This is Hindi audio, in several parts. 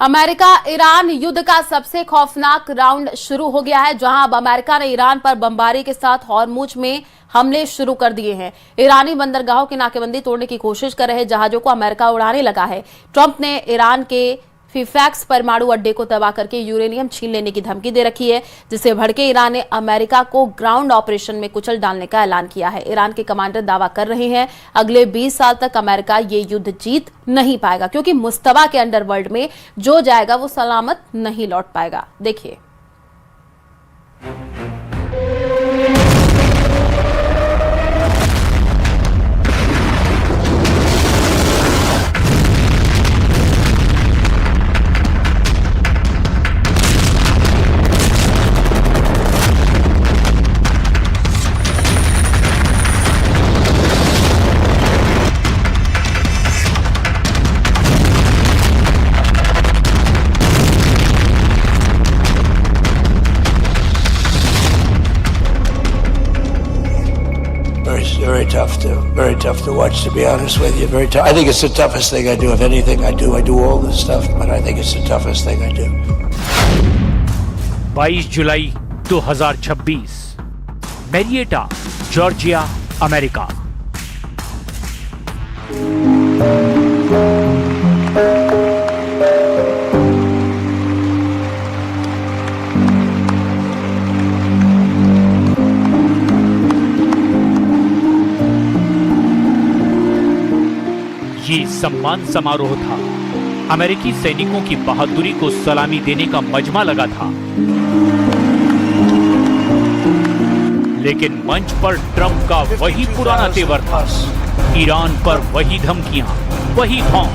अमेरिका ईरान युद्ध का सबसे खौफनाक राउंड शुरू हो गया है, जहां अब अमेरिका ने ईरान पर बमबारी के साथ हॉर्मुज में हमले शुरू कर दिए हैं। ईरानी बंदरगाहों की नाकेबंदी तोड़ने की कोशिश कर रहे जहाजों को अमेरिका उड़ाने लगा है। ट्रंप ने ईरान के फीफैक्स परमाणु अड्डे को तबाह करके यूरेनियम छीन लेने की धमकी दे रखी है, जिससे भड़के ईरान ने अमेरिका को ग्राउंड ऑपरेशन में कुचल डालने का ऐलान किया है। ईरान के कमांडर दावा कर रहे हैं अगले 20 साल तक अमेरिका ये युद्ध जीत नहीं पाएगा, क्योंकि मुस्तबा के अंडरवर्ल्ड में जो जाएगा वो सलामत नहीं लौट पाएगा। देखिए, Very tough to watch, to be honest with you. Very tough. I think it's the toughest thing I do. If anything I do all this stuff, but I think it's the toughest thing I do. 22 जुलाई 2026, मैरिएटा, जॉर्जिया, अमेरिका। ये सम्मान समारोह था। अमेरिकी सैनिकों की बहादुरी को सलामी देने का मजमा लगा था, लेकिन मंच पर ट्रंप का वही पुराना तेवर था। ईरान पर वही धमकियां, वही खौफ,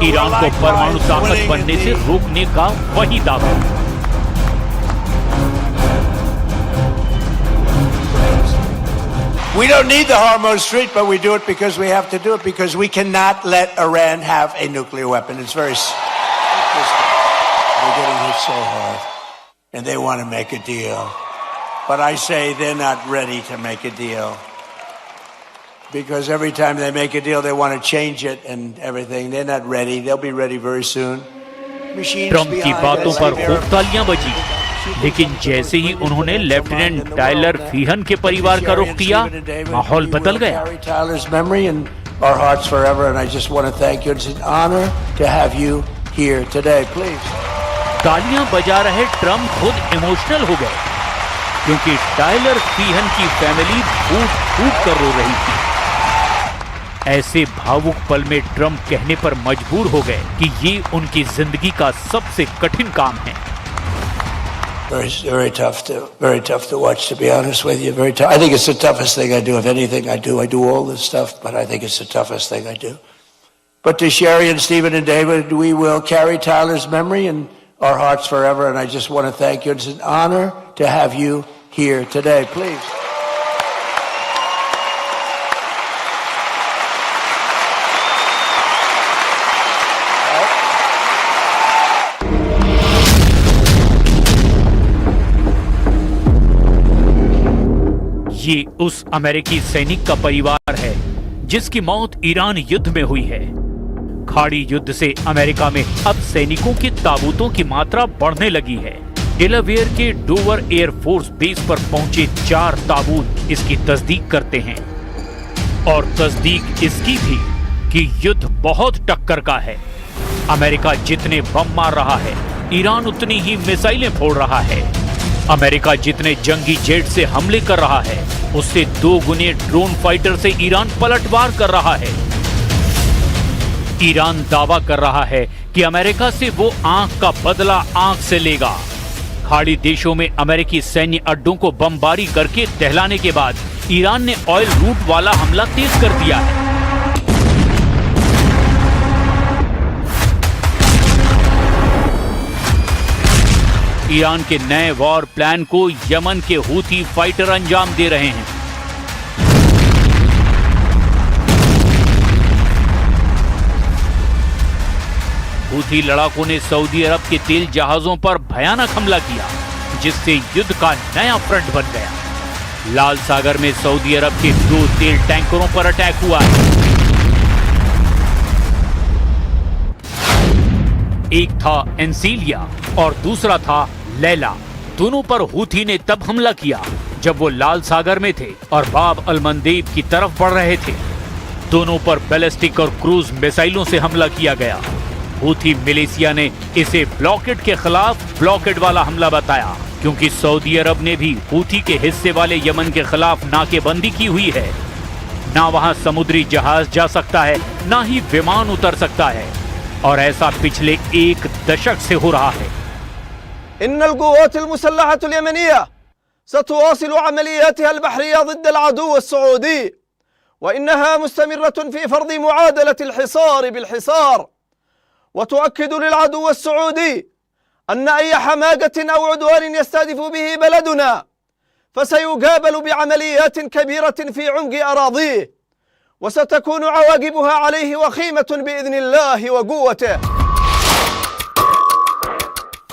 ईरान को परमाणु ताकत बनने से रोकने का वही दावा। We don't need the Hormuz Strait, but we do it because we have to do it, because we cannot let Iran have a nuclear weapon. It's very simple. They're getting hit so hard, and they want to make a deal. But I say they're not ready to make a deal. Because every time they make a deal, they want to change it and everything. They're not ready. They'll be ready very soon. Trump की बातों पर खूब तालियां बजी, लेकिन जैसे ही उन्होंने लेफ्टिनेंट टायलर फीहन के परिवार का रुख किया, माहौल बदल गया। तालियां बजा रहे ट्रंप खुद इमोशनल हो गए, क्योंकि टायलर फीहन की फैमिली फूट फूट कर रो रही थी। ऐसे भावुक पल में ट्रंप कहने पर मजबूर हो गए कि ये उनकी जिंदगी का सबसे कठिन काम है। Very tough to watch, to be honest with you. Very tough. I think it's the toughest thing I do. If anything I do all this stuff, but I think it's the toughest thing I do. But to Sherry and Stephen and David, we will carry Tyler's memory in our hearts forever. And I just want to thank you. It's an honor to have you here today. Please. ये उस अमेरिकी सैनिक का परिवार है जिसकी मौत ईरान युद्ध में हुई है। खाड़ी युद्ध से अमेरिका में अब सैनिकों के ताबूतों की मात्रा बढ़ने लगी है। डेलावेयर के डोवर एयरफोर्स बेस पर पहुंचे 4 ताबूत इसकी तस्दीक करते हैं, और तस्दीक इसकी भी कि युद्ध बहुत टक्कर का है। अमेरिका जितने बम मार रहा है, ईरान उतनी ही मिसाइलें फोड़ रहा है। अमेरिका जितने जंगी जेट से हमले कर रहा है, उससे 2 गुने ड्रोन फाइटर से ईरान पलटवार कर रहा है। ईरान दावा कर रहा है कि अमेरिका से वो आंख का बदला आंख से लेगा। खाड़ी देशों में अमेरिकी सैन्य अड्डों को बमबारी करके दहलाने के बाद ईरान ने ऑयल रूट वाला हमला तेज कर दिया है। ईरान के नए वॉर प्लान को यमन के हूथी फाइटर अंजाम दे रहे हैं। हूथी लड़ाकों ने सऊदी अरब के तेल जहाजों पर भयानक हमला किया, जिससे युद्ध का नया फ्रंट बन गया। लाल सागर में सऊदी अरब के 2 तेल टैंकरों पर अटैक हुआ है। एक था एंसीलिया और दूसरा था लैला। दोनों पर हूथी ने तब हमला किया जब वो लाल सागर में थे और बाब अल मंदेब की तरफ बढ़ रहे थे। दोनों पर बैलिस्टिक और क्रूज मिसाइलों से हमला किया गया। हूथी मिलिशिया ने इसे ब्लॉकेड के खिलाफ ब्लॉकेड वाला हमला बताया, क्योंकि सऊदी अरब ने भी हूथी के हिस्से वाले यमन के खिलाफ नाकेबंदी की हुई है। ना वहां समुद्री जहाज जा सकता है, ना ही विमान उतर सकता है, और ऐसा पिछले एक दशक से हो रहा है। इन्नल क़ुव्वातुल मुसल्लहतुल यमनिया सतुवासिलु अमलियातिहा अल-बहरिया ज़िद्द अल-अदुव्व अस-सऊदी व इन्नहा मुस्तमिर्रतुन फ़ी फ़र्ज़ मुआदलतिल हिसार बिल-हिसार व तुअक्किदु लिल-अदुव्व अस-सऊदी अन्न अय्य हमाक़तिन अव उद्वान यस्तहदिफ़ु बिही बलदुना फसयुक़ाबलु बिअमलियातिन कबीरतिन फ़ी उम्क़ि अराज़ीह व सतकूनु अवाक़िबुहा अलैहि वख़ीमतुन बिइज़्निल्लाहि व क़ुव्वतिही।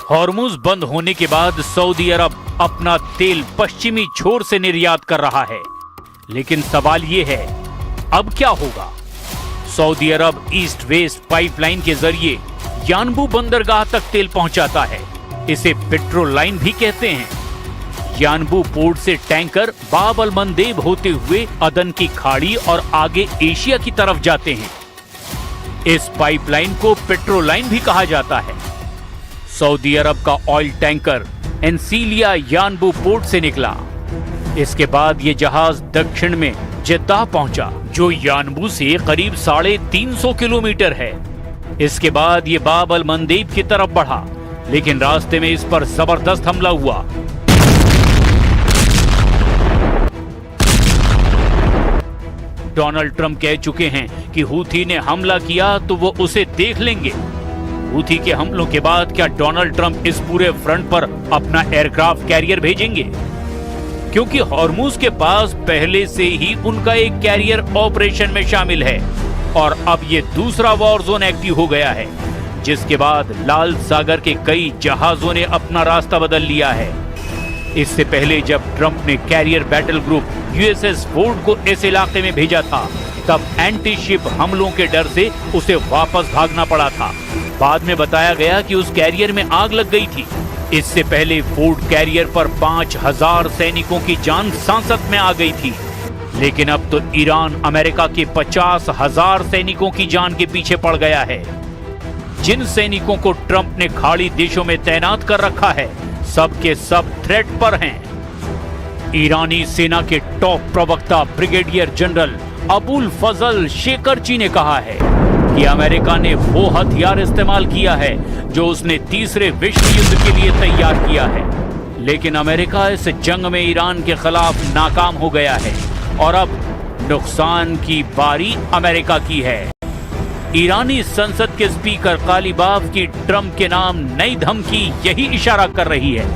हॉर्मुज़ बंद होने के बाद सऊदी अरब अपना तेल पश्चिमी छोर से निर्यात कर रहा है, लेकिन सवाल ये है अब क्या होगा। सऊदी अरब ईस्ट वेस्ट पाइपलाइन के जरिए यानबू बंदरगाह तक तेल पहुंचाता है। इसे पेट्रोल लाइन भी कहते हैं। यानबू पोर्ट से टैंकर बाब अल मंदेब होते हुए अदन की खाड़ी और आगे एशिया की तरफ जाते हैं। इस पाइपलाइन को पेट्रोल लाइन भी कहा जाता है। सऊदी अरब का ऑयल टैंकर एंसीलिया यानबू पोर्ट से निकला। इसके बाद ये जहाज दक्षिण में जेद्दाह पहुंचा, जो यानबू से करीब 350 किलोमीटर है। इसके बाद ये बाब अल मंदेब की तरफ बढ़ा, लेकिन रास्ते में इस पर जबरदस्त हमला हुआ। डोनाल्ड ट्रंप कह चुके हैं कि हूथी ने हमला किया तो वो उसे देख लेंगे। हूथी के हमलों के बाद क्या डोनाल्ड ट्रंप इस पूरे फ्रंट पर अपना एयरक्राफ्ट कैरियर भेजेंगे? क्योंकि हॉर्मुज़ के पास पहले से ही उनका एक कैरियर ऑपरेशन में शामिल है, और अब ये दूसरा वॉर जोन एक्टिव हो गया है, जिसके बाद लाल सागर के कई जहाजों ने अपना रास्ता बदल लिया है। इससे पहले जब ट्रंप ने carrier battle group USS Ford को इस इलाके में भेजा था, तब एंटी शिप हमलों के डर से उसे वापस भागना पड़ा था। बाद में बताया गया कि उस कैरियर में आग लग गई थी। इससे पहले फोर्ड कैरियर पर 5000 सैनिकों की जान सांसत में आ गई थी, लेकिन अब तो ईरान अमेरिका के 50,000 सैनिकों की जान के पीछे पड़ गया है। जिन सैनिकों को ट्रंप ने खाड़ी देशों में तैनात कर रखा है, सब के सब थ्रेट पर हैं। ईरानी सेना के टॉप प्रवक्ता ब्रिगेडियर जनरल अबुल फजल शेकरची ने कहा है कि अमेरिका ने वो हथियार इस्तेमाल किया है जो उसने तीसरे विश्व युद्ध के लिए तैयार किया है, लेकिन अमेरिका इस जंग में ईरान के खिलाफ नाकाम हो गया है और अब नुकसान की बारी अमेरिका की है। ईरानी संसद के स्पीकर कालीबाफ की ट्रंप के नाम नई धमकी यही इशारा कर रही है।